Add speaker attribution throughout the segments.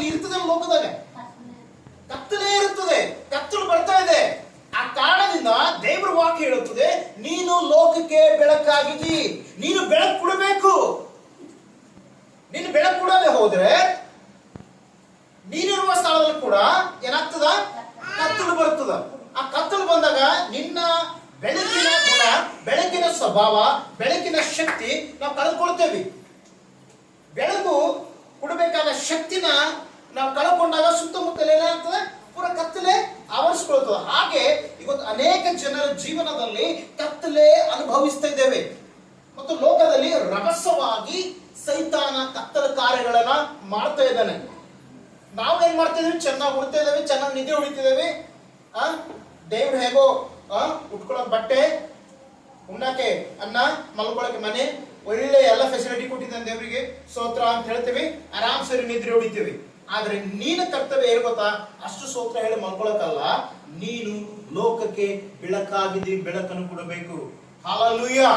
Speaker 1: ಅಲ್ಲಿ ಇರ್ತದೆ ಲೋಕದಾಗ, ಕತ್ತಲೇ ಇರುತ್ತದೆ, ಕತ್ತಲು ಬರ್ತಾ ಇದೆ. ಆ ಕಾರಣದಿಂದ ದೇವರ ವಾಕ್ಯ ಹೇಳುತ್ತದೆ, ನೀನು ಲೋಕಕ್ಕೆ ಬೆಳಕಾಗಿದ್ದಿ, ನೀನು ಬೆಳಕು ಕೊಡಬೇಕು. ನೀನು ಬೆಳಕು ಕೊಡದೆ ಹೋದ್ರೆ ನೀನಿರುವ ಸ್ಥಳದಲ್ಲಿ ಕೂಡ ಏನಾಗ್ತದ, ಕತ್ತಲು ಬರ್ತದ. ಆ ಕತ್ತಲು ಬಂದಾಗ ನಿನ್ನ ಬೆಳಕಿನ ಗುಣ, ಬೆಳಕಿನ ಸ್ವಭಾವ, ಬೆಳಕಿನ ಶಕ್ತಿ ನಾವು ಕಳೆದುಕೊಳ್ತೇವೆ. ಬೆಳಕು ಕೊಡಬೇಕಾದ ಶಕ್ತಿನ ನಾವು ಕಳ್ಕೊಂಡಾಗ ಸುತ್ತಮುತ್ತಲ ಏನಾಗ್ತದೆ, ಪೂರ ಕತ್ತಲೆ ಆವರಿಸಿಕೊಳ್ತದೆ. ಹಾಗೆ ಇವತ್ತು ಅನೇಕ ಜನರ ಜೀವನದಲ್ಲಿ ಕತ್ತಲೆ ಅನುಭವಿಸ್ತಾ ಇದ್ದೇವೆ. ಮತ್ತು ಲೋಕದಲ್ಲಿ ರಭಸವಾಗಿ ಸೈತಾನ ಕತ್ತಲ ಕಾರ್ಯಗಳನ್ನ ಮಾಡ್ತಾ ಇದ್ದಾನೆ. ನಾವೇನ್ ಮಾಡ್ತಿದ್ದೀವಿ, ಚೆನ್ನಾಗಿ ಉಡ್ತಾ ಇದ್ದೇವೆ, ಚೆನ್ನಾಗಿ ನಿದ್ದೆ ಹೊಡಿತಿದ್ದೇವೆ. ದೇವ್ರು ಹೇಗೋ ಉಟ್ಕೊಳ್ಳೋಕೆ ಬಟ್ಟೆ, ಉಣ್ಣಕ್ಕೆ ಅನ್ನ, ಮಲ್ಕೊಳ್ಳೋಕೆ ಮನೆ, ಒಳ್ಳೆ ಎಲ್ಲ ಫೆಸಿಲಿಟಿ ಕೊಟ್ಟಿದ್ದಾನೆ ದೇವರಿಗೆ, ಸ್ತೋತ್ರ ಅಂತ ಹೇಳ್ತೀವಿ, ಆರಾಮ್ ಸರಿ ನಿದ್ರೆ ಹೊಡಿತೀವಿ. ಆದ್ರೆ ನೀನು ಕರ್ತವ್ಯ ಏನು ಗೊತ್ತಾ, ಅಷ್ಟು ಸ್ತೋತ್ರ ಹೇಳಿ ಮಲ್ಕೊಳ್ಳೋಕಲ್ಲ, ನೀನು ಲೋಕಕ್ಕೆ ಬೆಳಕಾಗಿದ್ದೀವಿ, ಬೆಳಕನ್ನು ಕೊಡಬೇಕು. ಹಲ್ಲೆಲೂಯಾ.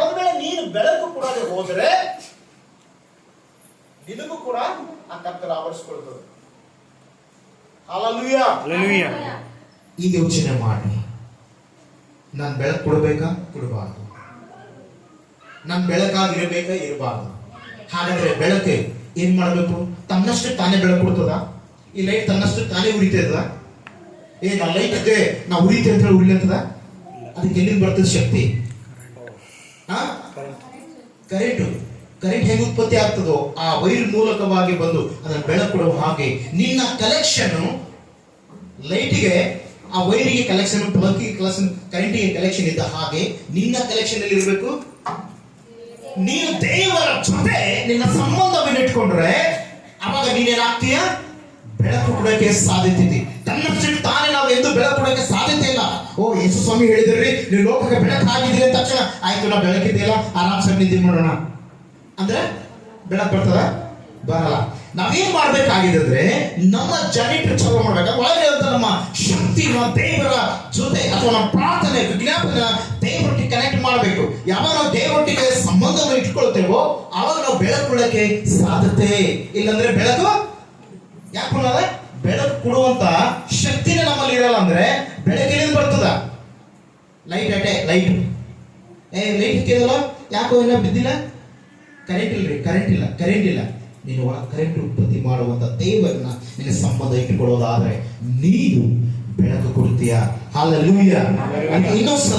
Speaker 1: ಒಂದ್ ವೇಳೆ ನೀನು ಬೆಳಕು ಕೊಡದೆ ಹೋದ್ರೆ ನಿನಗೂ ಕೂಡ ಆ ಕತ್ತಲು ಆವರಿಸಿಕೊಳ್ತದೆ. ಹಲ್ಲೆಲೂಯಾ. ಈಗ ಯೋಚನೆ ಮಾಡಿ, ನಾನು ಬೆಳಕು ಕೊಡಬೇಕಾ, ಕೊಡಬಾರ್ದು? ನಾನು ಬೆಳಕಾಗಿರಬೇಕಾ, ಇರಬಾರ್ದು? ಹಾಗಾದ್ರೆ ಬೆಳಕೆ ಏನ್ ಮಾಡಬೇಕು? ತನ್ನಷ್ಟು ತಾನೇ ಬೆಳಕು ಕೊಡ್ತದ? ಈ ಲೈಟ್ ತನ್ನಷ್ಟು ತಾನೇ ಉರಿತದ? ನಾ ಲೈಟ್ ಇದೆ, ನಾ ಉರಿತೆ ಅಂತ ಹೇಳಿ ಉರಿಲತ್ತದ? ಅದಕ್ಕೆ ಎಲ್ಲಿಂದ ಬರ್ತದೆ ಶಕ್ತಿ? ಕರೆಂಟ್ ಹೇಗೆ ಉತ್ಪತ್ತಿ ಆಗ್ತದೋ ಆ ವೈರ್ ಮೂಲಕವಾಗಿ ಬಂದು ಅದನ್ನು ಬೆಳಕು ಕೊಡುವ ಹಾಗೆ ನಿನ್ನ ಕಲೆಕ್ಷನ್ ಲೈಟಿಗೆ, ಆ ವೈರಿಗೆ ಕಲೆಕ್ಷನ್, ಪ್ಲಗ್ಗೆ ಕಲೆಕ್ಷನ್, ಕರೆಂಟಿಗೆ ಕಲೆಕ್ಷನ್ ಇದ್ದ ಹಾಗೆ ನಿನ್ನ ಕಲೆಕ್ಷನ್ ಎಲ್ಲಿ ಇರಬೇಕು? ನೀನು ದೇವರ ಜೊತೆ ನಿನ್ನ ಸಂಬಂಧವನ್ನು ಇಟ್ಕೊಂಡ್ರೆ ಅವಾಗ ನೀನೇನಾಗ್ತೀಯ? ಬೆಳಕು ಕೊಡೋಕೆ ಸಾಧ್ಯತೆ ಇದೆ. ತನ್ನಷ್ಟು ತಾನೇ ನಾವು ಎಂದು ಬೆಳಕು ಕೊಡೋಕೆ ಸಾಧ್ಯತೆ ಇಲ್ಲ. ಯೇಸು ಸ್ವಾಮಿ ಹೇಳಿದ್ರಿ, ನೀವು ಲೋಕಕ್ಕೆ ಬೆಳಕಾಗಿದ್ದೀರಿ ಅಂತ ತಕ್ಷಣ ಆಯ್ತು ನಾವು ಬೆಳಕಿದೆಯಲ್ಲ ಆರಾಮ್ ಸರಿ ನಿದ್ದೆ ಮಾಡೋಣ ಅಂದ್ರೆ ಬೆಳಕು ಬರ್ತದ? ಬರಲ್ಲ. ನಾವೇನ್ ಮಾಡ್ಬೇಕಾಗಿದ್ರೆ ನಮ್ಮ ಜನರೇಟರ್ ಚಾಲೂ ಮಾಡ್ಬೇಕು. ಒಳಗೆ ನಮ್ಮ ಶಕ್ತಿ ದೇವರ ಜೊತೆ ಅಥವಾ ನಮ್ಮ ಪ್ರಾರ್ಥನೆ, ವಿಜ್ಞಾಪನೆ ದೇವರೊಟ್ಟಿಗೆ ಕನೆಕ್ಟ್ ಮಾಡಬೇಕು. ಯಾವಾಗ ನಾವು ದೇವರೊಟ್ಟಿಗೆ ಸಂಬಂಧವನ್ನು ಇಟ್ಕೊಳ್ತೇವೋ ಆವಾಗ ನಾವು ಬೆಳಕು ಕೊಡಕ್ಕೆ ಸಾಧ್ಯತೆ. ಇಲ್ಲಂದ್ರೆ ಬೆಳಕು ಯಾಕೆ ಕೊಡಲ್ಲ? ಬೆಳಕು ಕೊಡುವಂತ ಶಕ್ತಿನೇ ನಮ್ಮಲ್ಲಿ ಇರಲ್ಲ. ಅಂದ್ರೆ ಬೆಳಕಿನಿಂದ ಬರ್ತದ? ಲೈಟ್ ಲೈಟ್ ಕೇಳಲ್ಲ, ಯಾಕೋ ಇನ್ನ ಬಿದ್ದಿಲ್ಲ? ಕರೆಂಟ್ ಇಲ್ರಿ, ಕರೆಂಟ್ ಇಲ್ಲ. ನೀನು ಕರೆಂಟ್ ಉತ್ಪತ್ತಿ ಮಾಡುವಂತ ದೇವರನ್ನ ನಿನ್ನ ಸಂಬಂಧ ಇಟ್ಟುಕೊಳ್ಳೋದಾದ್ರೆ ನೀನು ಬೆಳಕು ಕೊಡ್ತೀಯ. ಹಲ್ಲೆಲೂಯಾ. ಇನ್ನೊಂದ್ಸಲ